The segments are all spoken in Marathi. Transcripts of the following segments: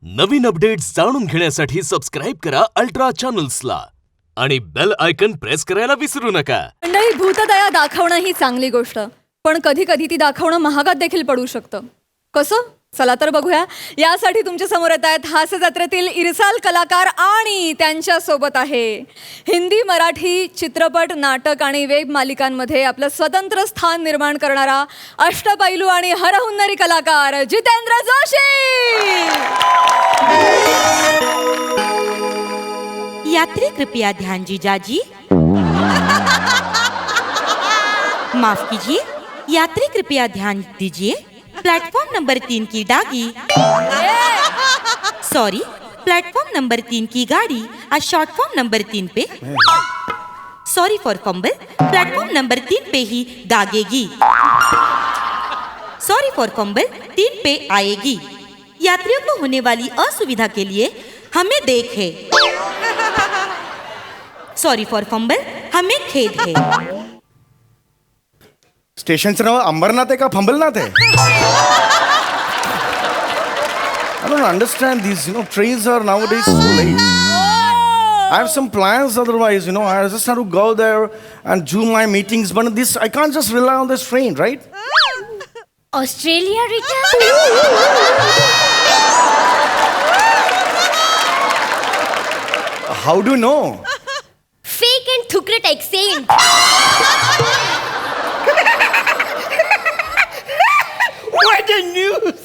नवीन अपडेट्स जाणून घेण्यासाठी सबस्क्राईब करा अल्ट्रा चॅनल्सला आणि बेल आयकन प्रेस करायला विसरू नका. मंडळी, भूतदया दाखवणं ही चांगली गोष्ट, पण कधी कधी ती दाखवणं महागात देखील पडू शकतं. कसं? चला तर बघूया. यासाठी तुमच्या समोर येत आहेत हास्य जत्रेतील इरसाल कलाकार आणि त्यांच्या सोबत आहे हिंदी, मराठी चित्रपट, नाटक आणि वेब मालिकांमध्ये आपलं स्वतंत्र स्थान निर्माण करणारा अष्टपैलू आणि हरहुन्नरी कलाकार जितेंद्र जोशी. यात्री कृपया ध्यान जीजाजी. माफ कीजिए, यात्री कृपया ध्यान दीजिए. प्लेटफॉर्म नंबर 3 की डागी, सॉरी, प्लेटफॉर्म नंबर 3 की गाड़ी आज शॉर्ट फॉर्म नंबर 3 पे, sorry for fumble, platform number 3 पे ही दागेगी. सॉरी फॉर फंबल 3 पे आएगी. यात्रियों को होने वाली असुविधा के लिए हमें देख है. सॉरी फॉर फंबल, हमें खेद है. स्टेशनचं नाव अंबरनाथ आहे का फंबलनाथ आहे? I don't understand these, trains are nowadays so late. I have some plans otherwise, I just have to go there and do my meetings, but this, I can't just rely on this train, right? Australia return? How do you know? Fake and thukrat accent. What a news!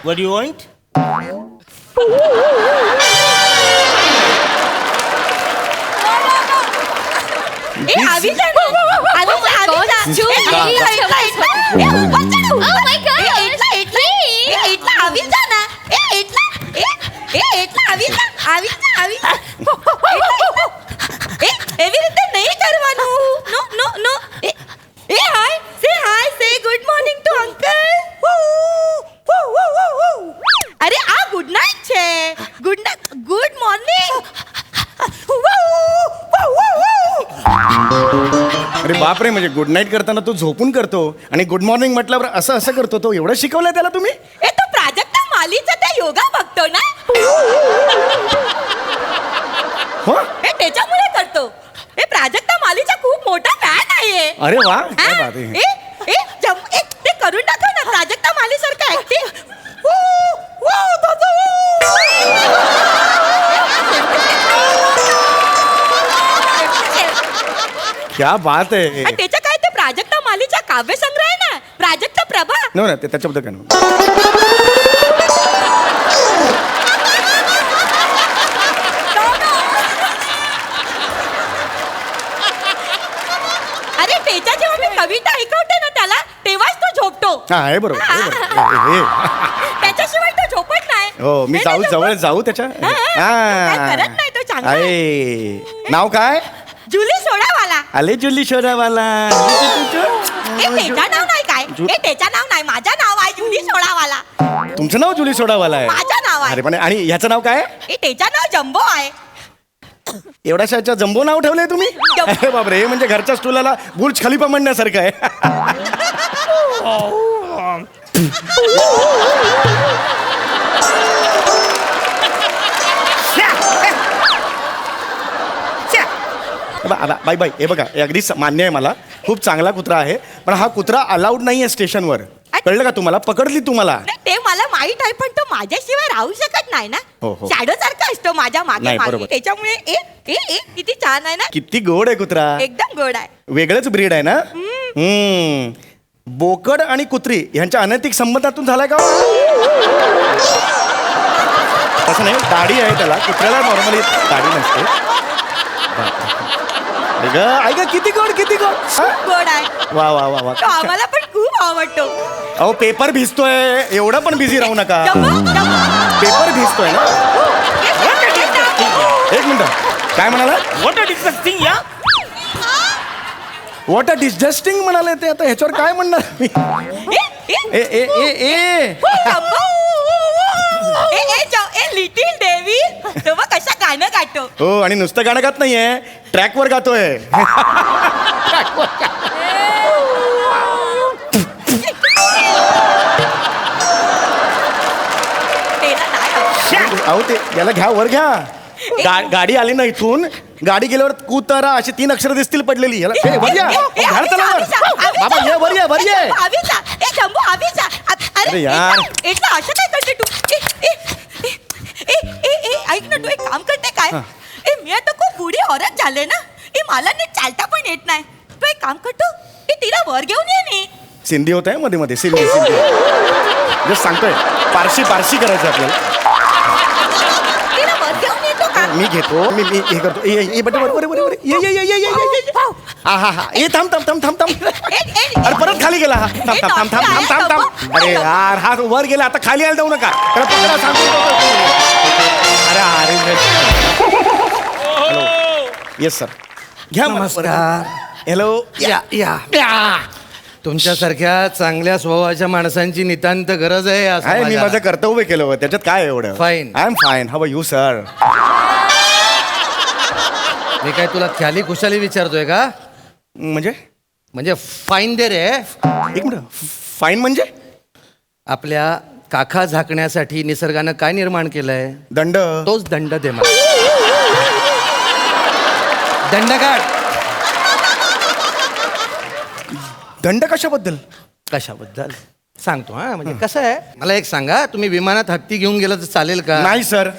What do you want? आवी जा ना. आवी जा, आवी जा. Oh my God! इटला आवी जा ना. इटला आवी जा. आवी जा. એવી રીતે નહીં કરવાનું. નો. હાય, સે ગુડ મોર્નિંગ ટુ અંકલ. અરે આ ગુડ નાઇટ છે. Good morning. अरे बापरे, म्हणजे गुड नाईट करताना तो झोपून करतो आणि गुड मॉर्निंग म्हटल्यावर असं असं करतो. तो एवढं शिकवलंय त्याला तुम्ही? ए तो प्राजक्ता मालीचा त्या योगा बघतो ना. हो? हे त्याच्यामुळे करतो. हे प्राजक्ता मालीचा खूप मोठा फॅन आहे. अरे वा, हा? काय बात आहे. ते करून दाखव ना प्राजक्ता माली सारखं ऍक्टिंग. क्या बात आहे. त्याच्या काय ते प्राजक्ता मालीचा काव्य संग्रह आहे ना, प्राजक्ता प्रभा. नो ना, ते त्याच्याबद्दल काय नाही. अरे त्याच्या जेव्हा मी कविता ऐकवते ना त्याला, तेव्हाच तो झोपतो. हा, आहे बरोबर. त्याच्याशिवाय तो झोपत नाही. हो, मी जवळ जाऊ त्याच्या. काय करत नाही तो चांगला. आहे. नाव काय? जुली सोडावाला. आले जुली शोरावाला. त्याचं नाव नाही काय? हे त्याचं नाव नाही, माझं नाव आहे जुली सोडावाला. तुमचं नाव जुली सोडावाला आहे? माझं नाव आहे. अरे पण, आणि ह्याचं नाव काय? हे त्याचं नाव जम्बो आहे. एवढ्याशा जम्बो नाव ठेवलंय तुम्ही? अरे बापरे, हे म्हणजे घरच्या स्टूलाला बुर्ज खलिफा म्हणण्यासारखं आहे. बाई हे बघा, हे अगदी मान्य आहे मला, खूप चांगला कुत्रा आहे, पण हा कुत्रा अलाउड नाही आहे स्टेशनवर. कळलं का तुम्हाला? पकडली तुम्हाला. ते मला माहित आहे, पण तो माझ्याशिवाय राहू शकत नाही ना. हो. शॅडो सारखा असतो माझ्या मागे नाही, मागे. बरोबर. त्याच्यामुळे किती छान आहे ना. किती गोड आहे कुत्रा. एकदम गोड आहे. वेगळंच ब्रीड आहे ना. बोकड आणि कुत्री ह्यांच्या अनैतिक संबंधातून झालाय का? तसं नाही, दाढी आहे त्याला. कुत्र्याला नॉर्मली दाढी नसते. ऐका, किती गोड गोड आहे. वा. तो आम्हाला पण खूप आवडतो. अहो, पेपर भिजतोय, एवढं पण बिझी राहू नका. पेपर भिजतोय ना. एक मिनिट, काय म्हणाला? What a disgusting, yeah? What a disgusting म्हणाले ते. आता ह्याच्यावर काय म्हणणार मी? ए ए ए ए लिटिल देवी तेव्हा कशा गाणं गातो. हो, आणि नुसतं गाणं गात नाहीये, ट्रॅकवर गातोय. त्याला नाही आवडत. अहो ते याला घ्या वर घ्या. गाडी आली ना इथून, गाडी गेल्यावर कुतारा अशी 3 अक्षर दिसतील पडलेली. याला ए, वर या. घाल त्याला वर. बाबा ये वर ये वर ये. आवीचा. ए शंभू आवीचा. अरे यार. इथलं असं काय करते तू? ऐक ना, तू एक काम करते काय? मी आता खूप बुडी औरत झाले ना. मला नीट चालता पण येत नाही. तू एक काम करतो, तिला वर घेऊन ये नी. सिंधी होत आहे मध्ये मध्ये. सिंधी जस्ट सांगतोय. पारशी करायचं आपल्याला. तिला वर घेऊन येतो का? मी घेतो. मी हे करतो. ये बरोबर. ये. हा. ये थांब. अरे परत खाली गेला हा. थांब. अरे यार हा वर गेला, आता खाली यायला जाऊ नका. त्याला पकडा सांगतो. अरे हॅलो. Yes sir. घ्या. नमस्कार. हॅलो. या तुमच्यासारख्या चांगल्या स्वभावाच्या माणसांची नितांत गरज आहे असं मी माझ्या- माझं कर्तव्य केलं होतं. त्याच्यात काय एवढं? Fine. I am fine. How you sir? मी काय तुला ख्याली खुशाली विचारतोय का? म्हणजे फाईन दे रे. एक मिनिट. फाईन म्हणजे? आपल्या काखा झाकण्यासाठी निसर्गानं काय निर्माण केलंय? दंड. तोच दंड दे मला. दंड काढ. दंड कशाबद्दल? कशाबद्दल सांगतो हा. म्हणजे कसं आहे, मला एक सांगा, तुम्ही विमानात हत्ती घेऊन गेला तर चालेल का? नाही सर.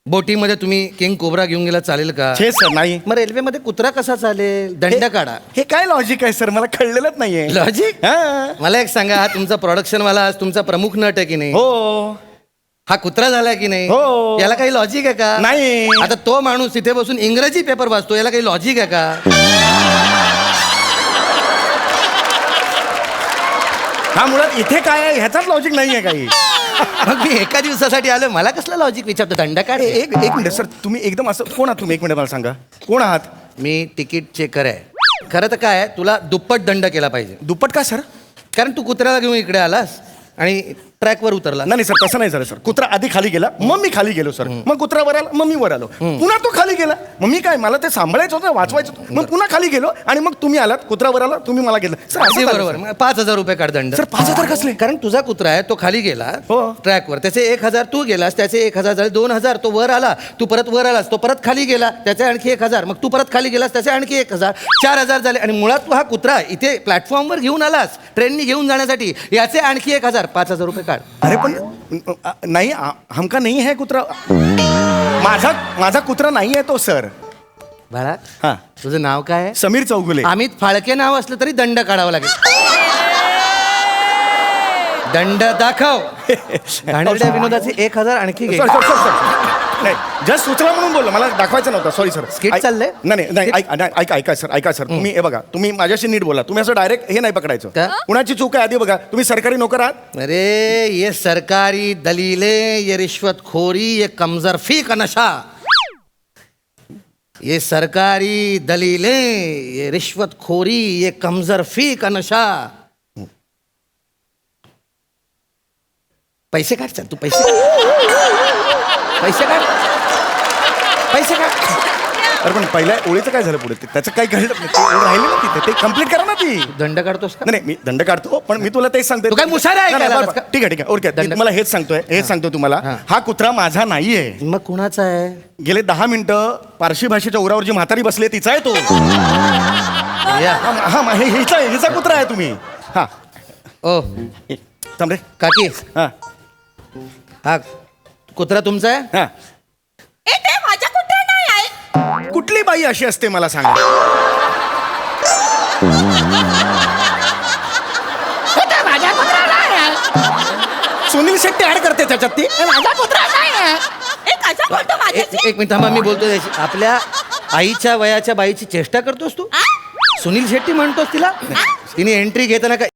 बोटीमध्ये तुम्ही किंग कोब्रा घेऊन गेला चालेल का? छे सर नाही. मग रेल्वेमध्ये कुत्रा कसा चालेल? दंड काढा. हे काय लॉजिक आहे सर? मला कळलेलंच नाहीये. लॉजिक? हा. मला एक सांगा, हा तुमचा प्रोडक्शन वाला आज तुमचा प्रमुख नट आहे की नाही? हो. हा कुत्रा झाला की नाही? हो. याला काही लॉजिक आहे का? नाही. आता तो माणूस तिथे बसून इंग्रजी पेपर वाचतो, याला काही लॉजिक आहे का? हा मुळात इथे काय आहे ह्याचाच लॉजिक नाहीये काही. मग मी एका दिवसासाठी आलो, मला कसला लॉजिक विचारतो? दंड काढ. एक मिनिट सर. तुम्ही एकदम असं कोण आहात तुम्ही? एक मिनिट मला सांगा. कोण आहात? मी तिकीट चेकर आहे. खरं तर काय आहे, तुला दुप्पट दंड केला पाहिजे. दुप्पट का सर? कारण तू कुत्र्याला घेऊन इकडे आलास आणि ट्रॅकवर उतरला. नाही सर, तसं नाही झालं सर. कुत्रा आधी खाली गेला, मग मी खाली गेलो सर. मग कुत्रा वर आला, मग मी वर आलो. पुन्हा तो खाली गेला, मग मी काय, मला ते सांभाळायचं होतं, वाचवायचं होतं. मग पुन्हा खाली गेलो आणि मग तुम्ही आलात, कुत्रा वर आला, तुम्ही मला गेलं सर. अगदी असं बरोबर. झालं, मग 5,000 रुपये काढ दंड. सर. 5,000 कसले? कारण तुझा कुत्रा आहे, तो खाली गेला हो. ट्रॅकवर, त्याचे 1,000 तू गेलास, त्याचे 1,000 झाले 2,000. तो वर आला, तू परत वर आलास, तो परत खाली गेला, त्याचे आणखी 1,000. मग तू परत खाली गेलास, त्याचे आणखी 1,000. 4,000 झाले. आणि मुळात तू हा कुत्रा इथे प्लॅटफॉर्मवर घेऊन आलास ट्रेननी घेऊन जाण्यासाठी, याचे आणखी 1,000. 5,000 रुपये काढ. अरे पण नाही, हमका नाही है कुत्रा. माझा कुत्रा नाही आहे तो सर. बाळा, हा. तुझं नाव काय आहे? समीर चौगुले. अमित फाळके नाव असलं तरी दंड काढावा लागेल. दंड दाखव. घाणेरड्या विनोदाचे 1,000 आणखी घे. सर. नाही, जस्ट सुचला म्हणून बोललो, मला दाखवायचं नव्हतं. Sorry sir. Skit चाललंय? नाही. ऐका सर. तुम्ही हे बघा, तुम्ही माझ्याशी नीट बोला. तुम्ही असं डायरेक्ट हे नाही पकडायचं. का? कुणाची चूक आहे आधी बघा. तुम्ही सरकारी नोकर आहात. अरे ये सरकारी दलीले, ये रिश्वतखोरी, ये कमजरफी का नशा. ये सरकारी दलीले, ये रिश्वतखोरी, ये कमजरफी का नशा. पैसे काढ. चल तू पैसे काढ. अरे पण पहिल्या ओळीचं काय झालं पुढे? त्याचं काही घडलं नाही. ते ओळ राहिली ना तिथे, ते कम्प्लीट करा ना ती. दंड काढतोस का? नाही, मी दंड काढतो, पण मी तुला तेच सांगतो. तू काय मुशारा आहे नाही, का? बरं, ठीक आहे. ओके. दंड. मला हेच सांगतो तुम्हाला. हा. हा कुत्रा माझा नाहीये. मग कुणाचा आहे? गेले 10 मिनिटं पारशी भाषेच्या उरावर जी म्हातारी बसली तिचा आहे तो. या. हा हिचा कुत्रा आहे तुम्ही. हा. ओ थांब रे. काकी, हा. हा कुत्रा तुमचा आहे? हा. ते माझ्या कुत्रा नाही आहे. कुठली बाई अशी असते मला सांगा? सुनील शेट्टी ऍड करते त्याच्यात ती. माझा कुत्रा नाही आहे. कसा बोलतो माझ्याशी? एक मिनिट थांबा, मी बोलतो त्याशी. आपल्या आईच्या वयाच्या बाईची चेष्टा करतोस तू? सुनील शेट्टी म्हणतोस तिला? तिने एंट्री घेताना काय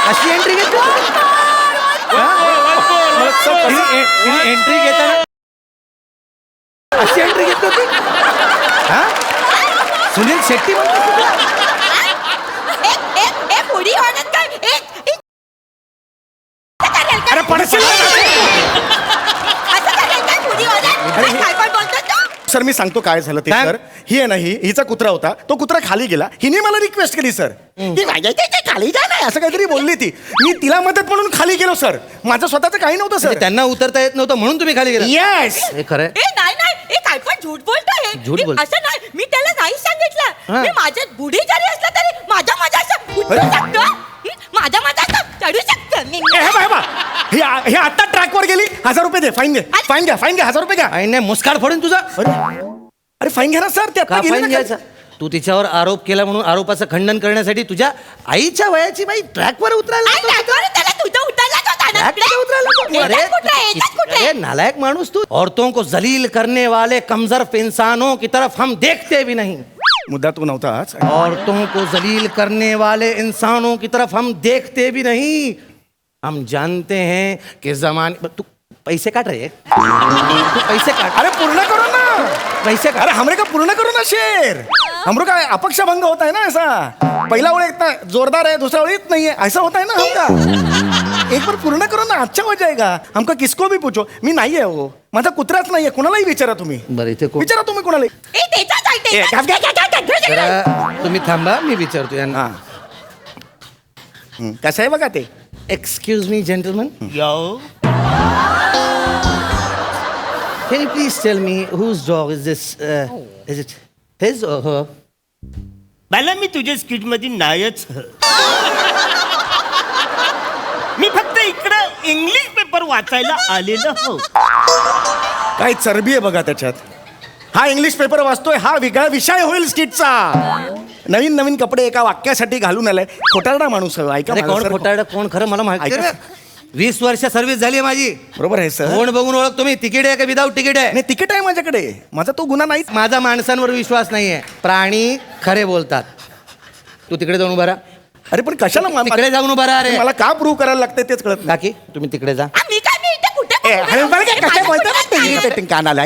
अशी एंट्री घेतली? एंट्री घेताना अशी एंट्री घेतली होती? हा? सुनील शेट्टी म्हणतोस तू तिला? बुडी औरत काय? अरे पडशील ना. असं करेल काय बुडी औरत? काय पण बोलतो तू? सर मी सांगतो काय झालं ते काय? सर. ही आहे ना हिचा कुत्रा होता, तो कुत्रा खाली गेला. हिने मला रिक्वेस्ट केली सर, ती माझ्या इथे खाली जा ना असं काहीतरी बोलली ती. मी तिला मदत म्हणून खाली गेलो सर. माझं स्वतःचं काही नव्हतं म्हणजे सर. त्यांना उतरता येत नव्हतं म्हणून तुम्ही खाली गेला. येस. हे खरंय. ए नाही नाही काय पण झूट बोलतोय झूट मी बोल- असं नाही मी त्याला नाही सांगितलं हा. मी माझ्या बुढी जरी असला तरी माझ्या असं उतरू शकतो माझ्या असं चढू शकतो मी हे बा, हे बा. हे आता ट्रॅकवर गेली. 1000 रुपये दे. फाईन दे. फाईन घ्या. 1000 रुपये घ्या. आई नाही मुस्काड फोडून तुझा. अरे फाईन घ्या ना सर. ते आता का गेली फाईन ना घ्यायचा? तू तिच्यावर आरोप केला म्हणून आरोपाचं खंडन करण्यासाठी तुझ्या आईच्या वयाची बाई ट्रॅकवर उतरायला आई, ट्रॅकवर त्याला तुझं उतरलाच होता ना. ट्रॅकवर उतरायला नको. येतात कुठे, येतात कुठे? अरे नालायक माणूस तू. औरतों को जलील करने वाले कमजोर इंसानों की तरफ हम देखते भी नहीं. मुद्दा तू नव्हताच. औरतों को जलील करने वाले इंसानों की तरफ हम देखते भी नहीं. हम जानते हैं कि जमाने तू पैसे काट रे. तू पैसे काट. अरे पूर्ण करो ना. पैसे काट. अरे हमरे का पूर्ण करो ना शेर. हमरो का अपक्ष भंग होता है ना ऐसा. पहिला ओळ इतना जोरदार है, दूसरा ओळ इतना नहीं है, ऐसा होता है ना हमका. एक बार पूर्ण करो ना, अच्छा हो जाएगा. हमका किसको भी पूछो. मी नाही आहे हो, माझा कुत्राच नाहीये. कोणालाही विचारा तुम्ही. बरं इथे कोण? विचारा तुम्ही कोणालाही. ए, त्याचाच आहे, ए, त्याचाच. जरा तुम्ही थांबा मी विचारतो यांना. हा. कसं आहे बघा ते. Excuse me gentleman. Yo. Can you please tell me whose dog is this? Is it his or her? मला मी तुझ्या स्किट मध्ये नायच. मी फक्त इकडं इंग्लिश पेपर वाचायला आलेलो हो. काय चरबी आहे बघा त्याच्यात. हा इंग्लिश पेपर वाचतोय, हा वेगळा विषय होईल स्किटचा. नवीन नवीन कपडे एका वाक्यासाठी घालून आलाय. खोटारडा माणूस आहे. ऐका अरे माझं कोण सर. खोटारडं कोण खरं मला माहिती ऐका. आहे. 20 वर्ष सर्व्हिस झाली आहे माझी. बरोबर आहे सर. कोण बघून ओळख तुम्ही तिकीट आहे का विदाऊट तिकीट आहे? नाही तिकीट आहे माझ्याकडे. माझा तो गुन्हा नाहीच. माझा माणसांवर विश्वास नाहीये. प्राणी खरे बोलतात. तू तिकडे जाऊन उभा राहा. अरे पण कशाला तिकडे जाऊन उभा राहा रे. मला का प्रूव्ह करायला लागते तेच कळत नाही. काकी तुम्ही तिकडे जा. मी काय मी इथे कुठे ए, अरे बरं काय कशा बोलतात ते irritating कानाला.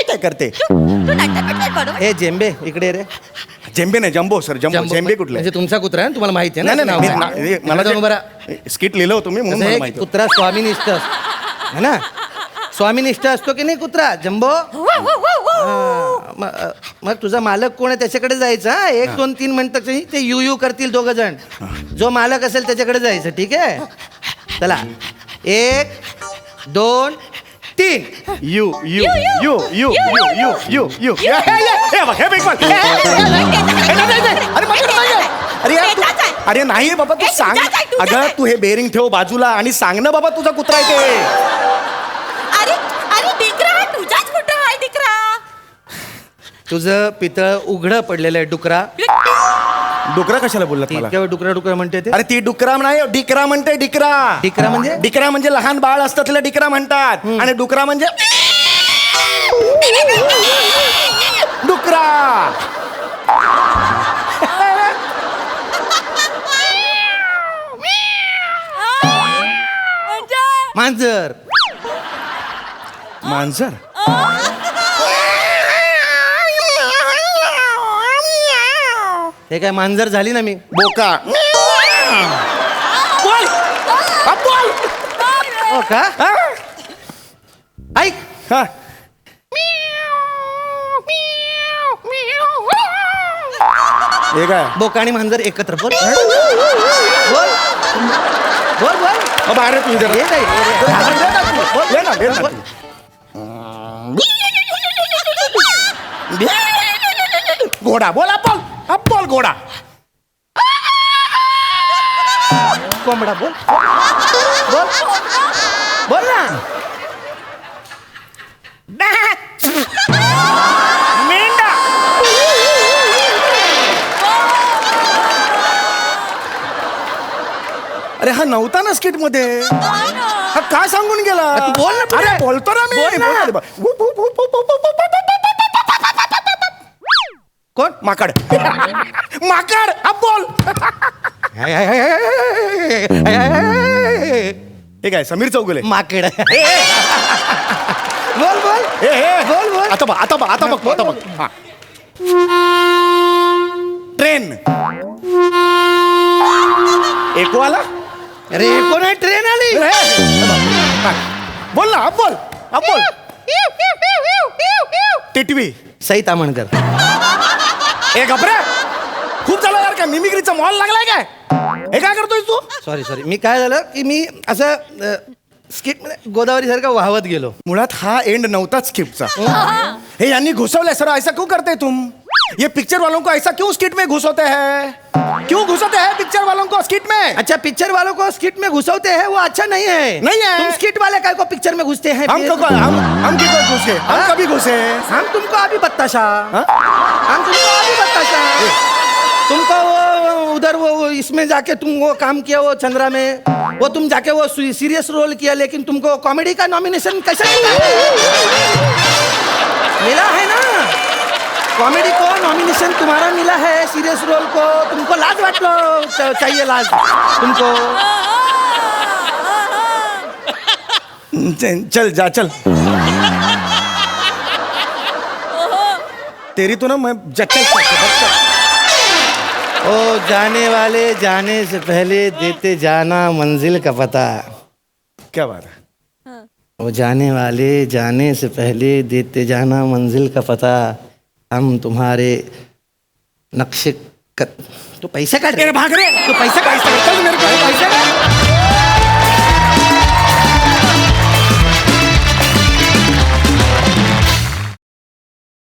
काय करते. तू नाटक बरोबर हे जेंबे इकडे ये रे. जेंबे नाही जम्बो सर. जम्बो जेंबे कुठले. म्हणजे तुमचा कुत्रा आहे ना, तुम्हाला माहिती आहे नाही ना? नाही नाव नाही, काय? मला जाऊन उभा राहा. स्किट लिहिलं होतं मी म्हणून कसं मला आहे, माहिती. कुत्रा स्वामीनिष्ठ है ना. स्वामीनिष्ठ असतो की नाही कुत्रा जम्बो. मग तुझा मालक कोण आहे त्याच्याकडे जायचं. हा 1 2 3 म्हणतात ते यू करतील 2 जण. जो मालक असेल त्याच्याकडे जायचं. ठीक आहे चला 1 2 3. You you you you you you you हे बघ हे big ball. अरे माझ्याकडे नाही आहे. अरे यार तू- अरे नाही बाबा तू सांग. अगं तू हे बेरिंग ठेव बाजूला आणि सांग ना बाबा तुझा कुत्रा आहे ते. अरे अरे डिकरा तुझाच कुठे आहे डिकरा तुझं पितळ उघडं पडलेलं आहे डुकरा. डुकरा कशाला बोललात मला. इतक्या डुकरा डुकरा म्हणते ते. अरे ती डुकरा नाही डिकरा म्हणते. डिकरा. डिकरा म्हणजे? डिकरा म्हणजे लहान बाळ असतं त्याला डिकरा म्हणतात. आणि डुकरा म्हणजे डुकरा. मांजर. मांजर. हे काय मांजर झाली ना मी. बोका. बोल. हा, बोल. हो का. हा? ऐक हा. हे काय बोका आणि मांजर एकत्र बोल बोल बोल बोल. बाहेर तू इधर. हे काय? ये ना, ये ना. घोडा बोल. बोल घोडा. कोंबडा बोल बोल बोल ना. मेंढा. अरे हा नव्हता ना स्किट मध्ये. हा का सांगून गेला. तू बोल ना पुढे. अरे बोलतो ना मी. बोल ना. कोण. माकड. माकड. हा बोल. हे काय समीर चौगुले. माकड. बोल बोल बोल बोल. आता बघ आता बघ. हा. ट्रेन. एको आला. अरे कोण आहे ट्रेन आली. बोल ना. बोल. टिटवी सई तामणकर. ए गपरे खूप झालं यार, काय मिमिक्रीचा मॉल लागलाय काय? हे काय करतोय तू? सॉरी मी काय झालं की मी असं स्किट गोदावरी सारखं वाहवत गेलो. मुळात हा एंड नव्हताच स्क्रिप्टचा. हे यांनी घुसवलंय सर, ऐसा क्यों करते तुम? ये पिक्चर वालों को ऐसा क्यों स्किट में घुसोते हैं? क्यों घुसोते हैं पिक्चर वालों को स्किट में? अच्छा, पिक्चर वालों को स्किट में घुसवते हैं वो अच्छा नहीं है. नहीं है. तुम स्किट वाले काय को पिक्चर में घुसते हैं? हम किधर घुसे? हम कभी घुसे? हम तुमको अभी बताशा. हाँ? हम तुमको अभी बताशा. तुमको वो उधर वो इसमें जाके तुम वो काम किया वो चंद्रा में, वो तुम जाके वो सीरियस रोल किया, लेकिन तुमको कॉमेडी का नॉमिनेशन कैसे मिला है ना? कॉमेडी को नॉमिनेशन तुम्हारा मिला है, सीरियस रोल को तुमको लाज वाटलो चाहिए लाज तुमको. चल जा चल. तेरी तो ना मैं जच्चा. ओ जाने वाले जाने से पहले देते जाना मंजिल का पता. क्या बात है? वो जाने वाले जाने से पहले देते जाना मंजिल का पता. हम तुम्हारे नक्शे तो पैसे काट भाग रे. तो पैसा काट. चल मेरे को